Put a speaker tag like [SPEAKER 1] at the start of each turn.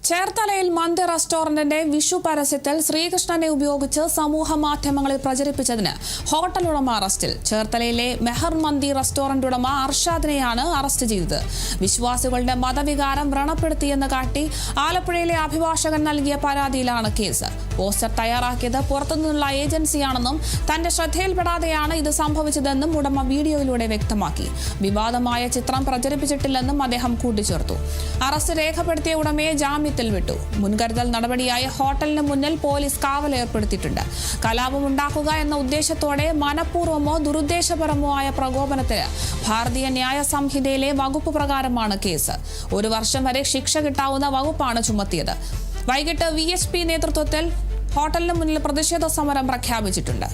[SPEAKER 1] ചേർത്തലയിൽ മന്തി റെസ്റ്റോറന്റിന്റെ വിഷു പരസ്യത്തിൽ ശ്രീകൃഷ്ണനെ ഉപയോഗിച്ച് സമൂഹ മാധ്യമങ്ങളിൽ പ്രചരിപ്പിച്ചതിന് ഹോട്ടൽ ഉടമ അറസ്റ്റിൽ. ചേർത്തലയിലെ മെഹർ മന്തി റെസ്റ്റോറന്റ് ഉടമ അർഷാദിനെയാണ് അറസ്റ്റ് ചെയ്തത്. വിശ്വാസികളുടെ മതവികാരം വ്രണപ്പെടുത്തിയെന്ന് കാട്ടി ആലപ്പുഴയിലെ അഭിഭാഷകൻ നൽകിയ പരാതിയിലാണ് കേസ്. പോസ്റ്റർ തയ്യാറാക്കിയത് പുറത്തുനിന്നുള്ള ഏജൻസിയാണെന്നും തന്റെ ശ്രദ്ധയിൽപ്പെടാതെയാണ് ഇത് സംഭവിച്ചതെന്നും ഉടമ വീഡിയോയിലൂടെ വ്യക്തമാക്കി. വിവാദമായ ചിത്രം പ്രചരിപ്പിച്ചിട്ടില്ലെന്നും അദ്ദേഹം കൂട്ടിച്ചേർത്തു. അറസ്റ്റ് രേഖപ്പെടുത്തിയ ഉടമയെ ജാമ്യത്തിൽ വിട്ടു. മുൻകരുതൽ നടപടിയായി ഹോട്ടലിന് മുന്നിൽ പോലീസ് കാവൽ ഏർപ്പെടുത്തിയിട്ടുണ്ട്. കലാപമുണ്ടാക്കുക എന്ന ഉദ്ദേശത്തോടെ മനഃപൂർവ്വമോ ദുരുദ്ദേശപരമോ ആയ പ്രകോപനത്തിന് ഭാരതീയ ന്യായ സംഹിതയിലെ വകുപ്പ് പ്രകാരമാണ് കേസ്. 1 വർഷം വരെ ശിക്ഷ കിട്ടാവുന്ന വകുപ്പാണ് ചുമത്തിയത്. വൈകിട്ട് VSP നേതൃത്വത്തിൽ ഹോട്ടലിന് മുന്നിൽ പ്രതിഷേധ സമരം പ്രഖ്യാപിച്ചിട്ടുണ്ട്.